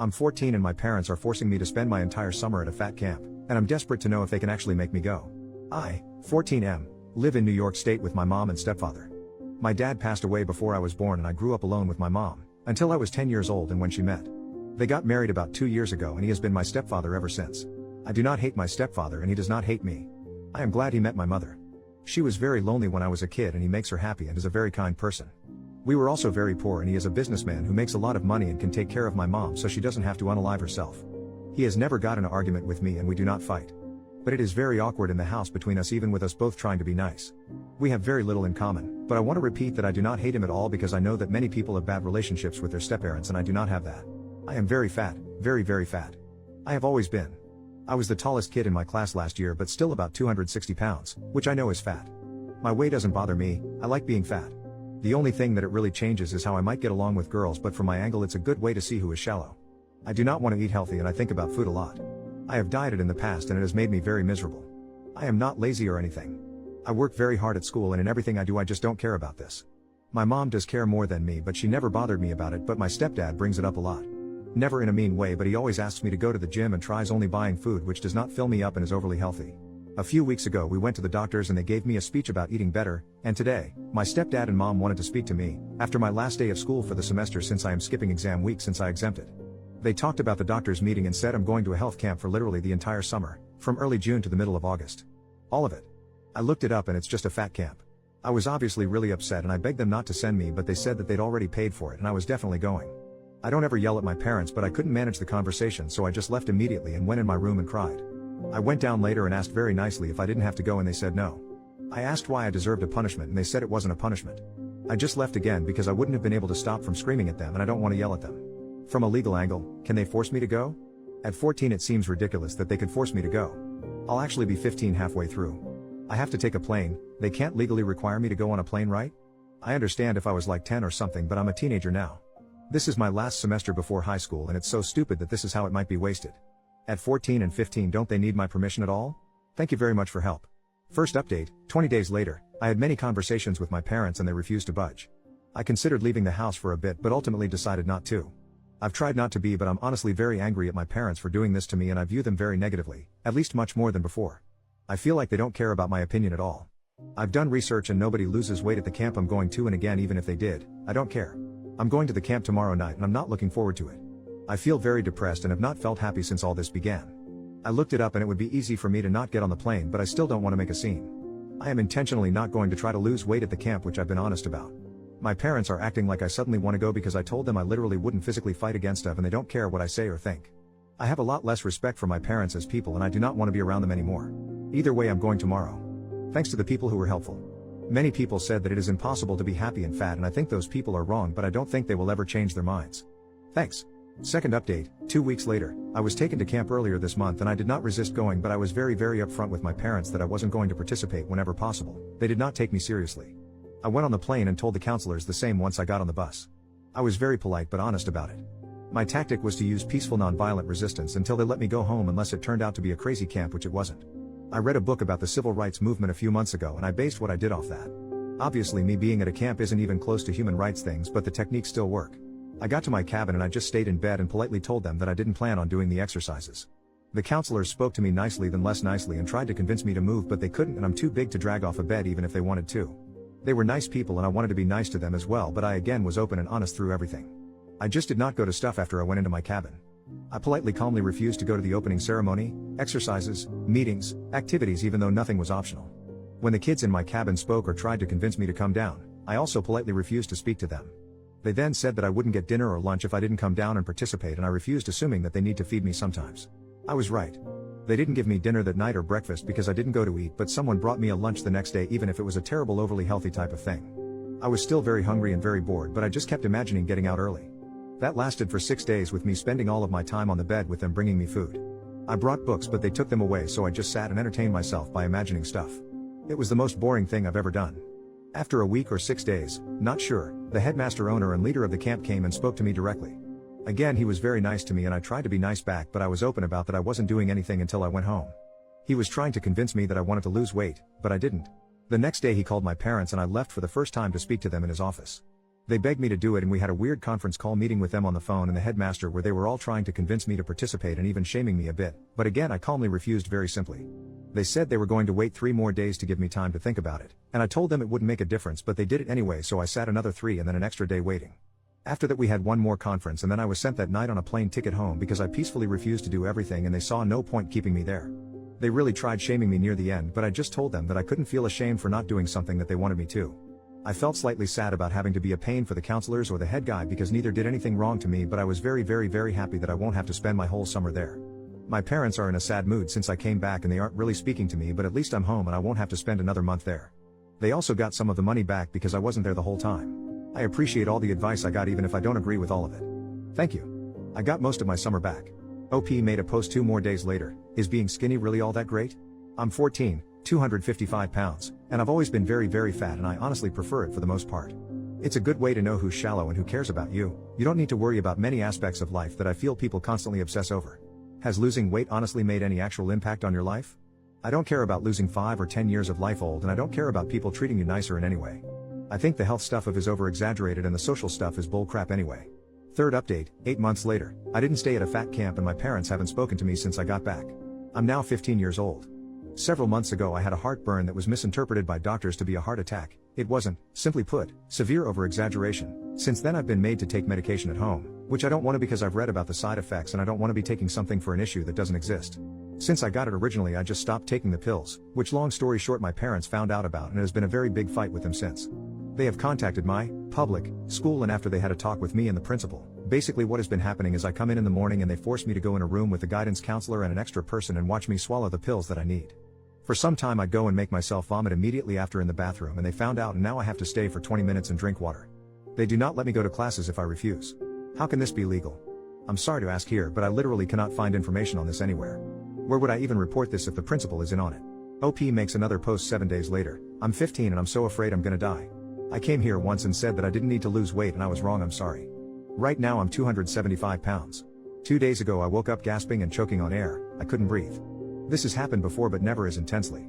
I'm 14 and my parents are forcing me to spend my entire summer at a fat camp, and I'm desperate to know if they can actually make me go. I, 14M, live in New York State with my mom and stepfather. My dad passed away before I was born and I grew up alone with my mom, until I was 10 years old and when she met. They got married about 2 years ago and he has been my stepfather ever since. I do not hate my stepfather and he does not hate me. I am glad he met my mother. She was very lonely when I was a kid and he makes her happy and is a very kind person. We were also very poor and he is a businessman who makes a lot of money and can take care of my mom so she doesn't have to unalive herself. He has never got in an argument with me and we do not fight. But it is very awkward in the house between us even with us both trying to be nice. We have very little in common, but I want to repeat that I do not hate him at all because I know that many people have bad relationships with their stepparents and I do not have that. I am very fat, very fat. I have always been. I was the tallest kid in my class last year but still about 260 pounds, which I know is fat. My weight doesn't bother me, I like being fat. The only thing that it really changes is how I might get along with girls, but from my angle it's a good way to see who is shallow. I do not want to eat healthy and I think about food a lot. I have dieted in the past and it has made me very miserable. I am not lazy or anything. I work very hard at school and in everything I do I just don't care about this. My mom does care more than me but she never bothered me about it, but my stepdad brings it up a lot. Never in a mean way, but he always asks me to go to the gym and tries only buying food which does not fill me up and is overly healthy. A few weeks ago we went to the doctors and they gave me a speech about eating better, and today, my stepdad and mom wanted to speak to me, after my last day of school for the semester since I am skipping exam week since I exempted. They talked about the doctor's meeting and said I'm going to a health camp for literally the entire summer, from early June to the middle of August. All of it. I looked it up and it's just a fat camp. I was obviously really upset and I begged them not to send me, but they said that they'd already paid for it and I was definitely going. I don't ever yell at my parents, but I couldn't manage the conversation so I just left immediately and went in my room and cried. I went down later and asked very nicely if I didn't have to go and they said no. I asked why I deserved a punishment and they said it wasn't a punishment. I just left again because I wouldn't have been able to stop from screaming at them and I don't want to yell at them. From a legal angle, can they force me to go? At 14 it seems ridiculous that they could force me to go. I'll actually be 15 halfway through. I have to take a plane, they can't legally require me to go on a plane, right? I understand if I was like 10 or something, but I'm a teenager now. This is my last semester before high school and it's so stupid that this is how it might be wasted. At 14 and 15 don't they need my permission at all? Thank you very much for help. First update, 20 days later, I had many conversations with my parents and they refused to budge. I considered leaving the house for a bit but ultimately decided not to. I've tried not to be, but I'm honestly very angry at my parents for doing this to me and I view them very negatively, at least much more than before. I feel like they don't care about my opinion at all. I've done research and nobody loses weight at the camp I'm going to, and again even if they did, I don't care. I'm going to the camp tomorrow night and I'm not looking forward to it. I feel very depressed and have not felt happy since all this began. I looked it up and it would be easy for me to not get on the plane, but I still don't want to make a scene. I am intentionally not going to try to lose weight at the camp, which I've been honest about. My parents are acting like I suddenly want to go because I told them I literally wouldn't physically fight against them and they don't care what I say or think. I have a lot less respect for my parents as people and I do not want to be around them anymore. Either way I'm going tomorrow. Thanks to the people who were helpful. Many people said that it is impossible to be happy and fat and I think those people are wrong, but I don't think they will ever change their minds. Thanks. Second update, 2 weeks later, I was taken to camp earlier this month and I did not resist going, but I was very upfront with my parents that I wasn't going to participate whenever possible. They did not take me seriously. I went on the plane and told the counselors the same once I got on the bus. I was very polite but honest about it. My tactic was to use peaceful nonviolent resistance until they let me go home, unless it turned out to be a crazy camp, which it wasn't. I read a book about the civil rights movement a few months ago and I based what I did off that. Obviously me being at a camp isn't even close to human rights things, but the techniques still work. I got to my cabin and I just stayed in bed and politely told them that I didn't plan on doing the exercises. The counselors spoke to me nicely then less nicely and tried to convince me to move, but they couldn't and I'm too big to drag off a bed even if they wanted to. They were nice people and I wanted to be nice to them as well, but I again was open and honest through everything. I just did not go to stuff after I went into my cabin. I politely calmly refused to go to the opening ceremony, exercises, meetings, activities, even though nothing was optional. When the kids in my cabin spoke or tried to convince me to come down, I also politely refused to speak to them. They then said that I wouldn't get dinner or lunch if I didn't come down and participate, and I refused, assuming that they need to feed me sometimes. I was right. They didn't give me dinner that night or breakfast because I didn't go to eat, but someone brought me a lunch the next day even if it was a terrible overly healthy type of thing. I was still very hungry and very bored, but I just kept imagining getting out early. That lasted for 6 days, with me spending all of my time on the bed with them bringing me food. I brought books but they took them away, so I just sat and entertained myself by imagining stuff. It was the most boring thing I've ever done. After a week or 6 days, not sure, the headmaster, owner and leader of the camp came and spoke to me directly. Again he was very nice to me and I tried to be nice back, but I was open about that I wasn't doing anything until I went home. He was trying to convince me that I wanted to lose weight, but I didn't. The next day he called my parents and I left for the first time to speak to them in his office. They begged me to do it and we had a weird conference call meeting with them on the phone and the headmaster where they were all trying to convince me to participate and even shaming me a bit, but again I calmly refused very simply. They said they were going to wait 3 more days to give me time to think about it, and I told them it wouldn't make a difference but they did it anyway, so I sat another 3 and then an extra day waiting. After that we had one more conference and then I was sent that night on a plane ticket home because I peacefully refused to do everything and they saw no point keeping me there. They really tried shaming me near the end but I just told them that I couldn't feel ashamed for not doing something that they wanted me to. I felt slightly sad about having to be a pain for the counselors or the head guy because neither did anything wrong to me, but I was very happy that I won't have to spend my whole summer there. My parents are in a sad mood since I came back and they aren't really speaking to me, but at least I'm home and I won't have to spend another month there. They also got some of the money back because I wasn't there the whole time. I appreciate all the advice I got even if I don't agree with all of it. Thank you. I got most of my summer back. OP made a post 2 more days later. Is being skinny really all that great? I'm 14, 255 pounds, and I've always been very fat and I honestly prefer it for the most part. It's a good way to know who's shallow and who cares about you. You don't need to worry about many aspects of life that I feel people constantly obsess over. Has losing weight honestly made any actual impact on your life? I don't care about losing 5 or 10 years of life old and I don't care about people treating you nicer in any way. I think the health stuff is over-exaggerated and the social stuff is bullcrap anyway. Third update, 8 months later, I didn't stay at a fat camp and my parents haven't spoken to me since I got back. I'm now 15 years old. Several months ago I had a heartburn that was misinterpreted by doctors to be a heart attack. It wasn't, simply put, severe over-exaggeration. Since then I've been made to take medication at home, which I don't want to because I've read about the side effects and I don't want to be taking something for an issue that doesn't exist. Since I got it originally I just stopped taking the pills, which long story short my parents found out about and it has been a very big fight with them since. They have contacted my public school and after they had a talk with me and the principal. Basically what has been happening is I come in the morning and they force me to go in a room with a guidance counselor and an extra person and watch me swallow the pills that I need. For some time I'd go and make myself vomit immediately after in the bathroom and they found out and now I have to stay for 20 minutes and drink water. They do not let me go to classes if I refuse. How can this be legal? I'm sorry to ask here but I literally cannot find information on this anywhere. Where would I even report this if the principal is in on it? OP makes another post 7 days later. I'm 15 and I'm so afraid I'm gonna die. I came here once and said that I didn't need to lose weight and I was wrong, I'm sorry. Right now I'm 275 pounds. 2 days ago I woke up gasping and choking on air, I couldn't breathe. This has happened before but never as intensely.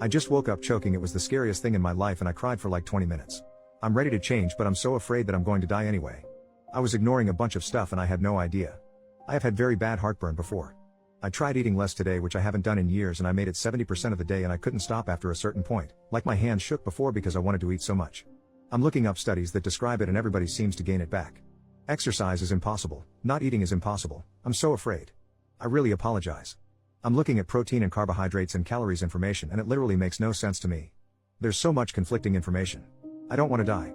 I just woke up choking, it was the scariest thing in my life and I cried for like 20 minutes. I'm ready to change but I'm so afraid that I'm going to die anyway. I was ignoring a bunch of stuff and I had no idea. I have had very bad heartburn before. I tried eating less today which I haven't done in years and I made it 70% of the day and I couldn't stop after a certain point, like my hands shook before because I wanted to eat so much. I'm looking up studies that describe it and everybody seems to gain it back. Exercise is impossible, not eating is impossible, I'm so afraid. I really apologize. I'm looking at protein and carbohydrates and calories information and it literally makes no sense to me. There's so much conflicting information. I don't want to die.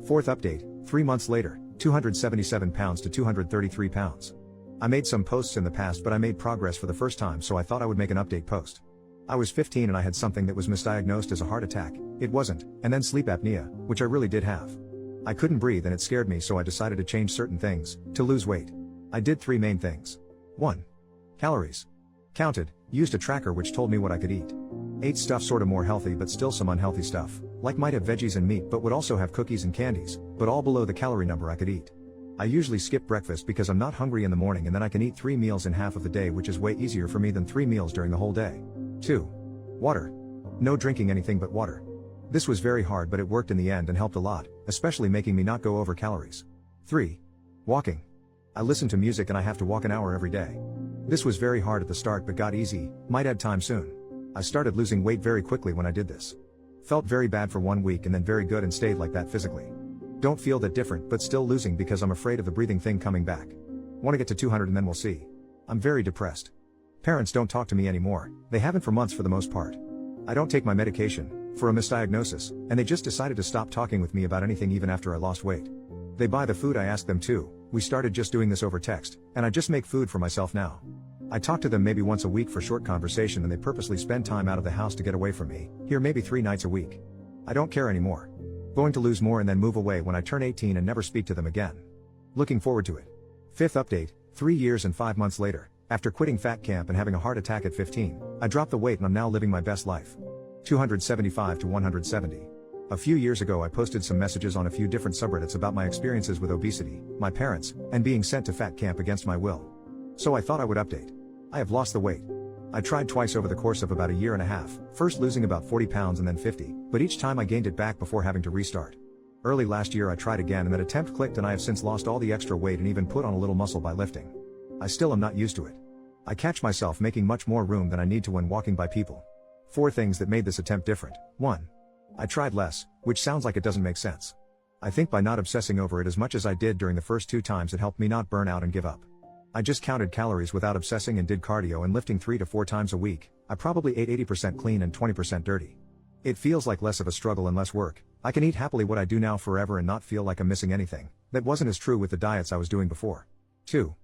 Fourth update, 3 months later, 277 pounds to 233 pounds. I made some posts in the past but I made progress for the first time so I thought I would make an update post. I was 15 and I had something that was misdiagnosed as a heart attack, it wasn't, and then sleep apnea, which I really did have. I couldn't breathe and it scared me so I decided to change certain things, to lose weight. I did 3 main things. 1. Calories. Counted, used a tracker which told me what I could eat. Ate stuff sorta more healthy but still some unhealthy stuff, like might have veggies and meat but would also have cookies and candies, but all below the calorie number I could eat. I usually skip breakfast because I'm not hungry in the morning and then I can eat 3 meals in half of the day which is way easier for me than 3 meals during the whole day. 2. Water. No drinking anything but water. This was very hard but it worked in the end and helped a lot, especially making me not go over calories. 3. Walking. I listen to music and I have to walk an hour every day. This was very hard at the start but got easy, might add time soon. I started losing weight very quickly when I did this. Felt very bad for 1 week and then very good and stayed like that physically. Don't feel that different but still losing because I'm afraid of the breathing thing coming back. Want to get to 200 and then we'll see. I'm very depressed. Parents don't talk to me anymore, they haven't for months for the most part. I don't take my medication, for a misdiagnosis, and they just decided to stop talking with me about anything even after I lost weight. They buy the food I ask them to, we started just doing this over text, and I just make food for myself now. I talk to them maybe once a week for short conversation and they purposely spend time out of the house to get away from me, here maybe 3 nights a week. I don't care anymore. Going to lose more and then move away when I turn 18 and never speak to them again. Looking forward to it. 5th update, 3 years and 5 months later, after quitting fat camp and having a heart attack at 15, I dropped the weight and I'm now living my best life. 275 to 170. A few years ago I posted some messages on a few different subreddits about my experiences with obesity, my parents, and being sent to fat camp against my will. So I thought I would update. I have lost the weight. I tried twice over the course of about a year and a half, first losing about 40 pounds and then 50, but each time I gained it back before having to restart. Early last year I tried again and that attempt clicked and I have since lost all the extra weight and even put on a little muscle by lifting. I still am not used to it. I catch myself making much more room than I need to when walking by people. 4 things that made this attempt different. 1. I tried less, which sounds like it doesn't make sense. I think by not obsessing over it as much as I did during the first 2 times it helped me not burn out and give up. I just counted calories without obsessing and did cardio and lifting 3 to 4 times a week. I probably ate 80% clean and 20% dirty. It feels like less of a struggle and less work. I can eat happily what I do now forever and not feel like I'm missing anything. That wasn't as true with the diets I was doing before. 2.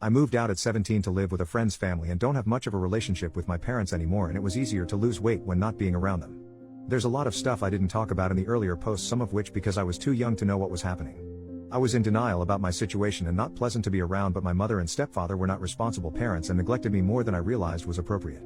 I moved out at 17 to live with a friend's family and don't have much of a relationship with my parents anymore, and it was easier to lose weight when not being around them. There's a lot of stuff I didn't talk about in the earlier posts, some of which because I was too young to know what was happening. I was in denial about my situation and not pleasant to be around, but my mother and stepfather were not responsible parents and neglected me more than I realized was appropriate.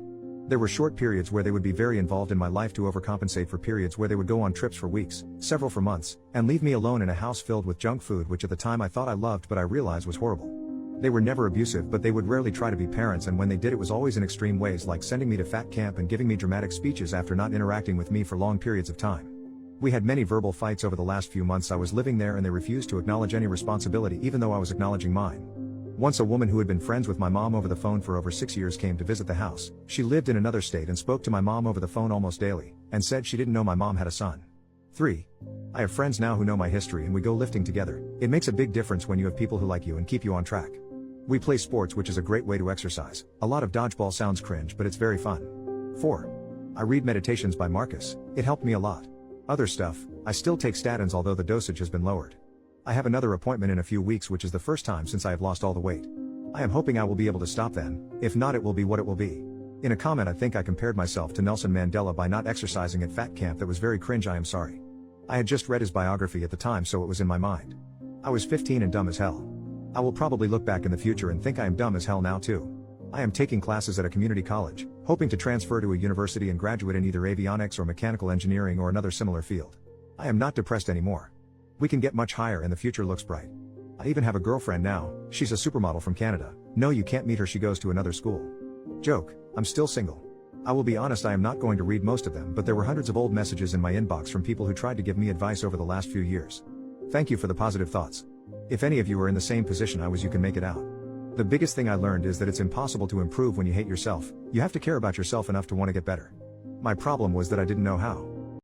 There were short periods where they would be very involved in my life to overcompensate for periods where they would go on trips for weeks, several for months, and leave me alone in a house filled with junk food, which at the time I thought I loved but I realized was horrible. They were never abusive, but they would rarely try to be parents, and when they did it was always in extreme ways, like sending me to fat camp and giving me dramatic speeches after not interacting with me for long periods of time. We had many verbal fights over the last few months I was living there, and they refused to acknowledge any responsibility even though I was acknowledging mine. Once a woman who had been friends with my mom over the phone for over 6 years came to visit the house. She lived in another state and spoke to my mom over the phone almost daily, and said she didn't know my mom had a son. 3. I have friends now who know my history and we go lifting together. It makes a big difference when you have people who like you and keep you on track. We play sports, which is a great way to exercise. A lot of dodgeball sounds cringe, but it's very fun. 4. I read Meditations by Marcus. It helped me a lot. Other stuff, I still take statins although the dosage has been lowered. I have another appointment in a few weeks, which is the first time since I have lost all the weight. I am hoping I will be able to stop then. If not, it will be what it will be. In a comment I think I compared myself to Nelson Mandela by not exercising at fat camp. That was very cringe, I am sorry. I had just read his biography at the time, so it was in my mind. I was 15 and dumb as hell. I will probably look back in the future and think I am dumb as hell now too. I am taking classes at a community college, hoping to transfer to a university and graduate in either avionics or mechanical engineering or another similar field. I am not depressed anymore. We can get much higher and the future looks bright. I even have a girlfriend now. She's a supermodel from Canada. No, you can't meet her, she goes to another school. Joke, I'm still single. I will be honest, I am not going to read most of them, but there were hundreds of old messages in my inbox from people who tried to give me advice over the last few years. Thank you for the positive thoughts. If any of you are in the same position I was, you can make it out. The biggest thing I learned is that it's impossible to improve when you hate yourself. You have to care about yourself enough to want to get better. My problem was that I didn't know how.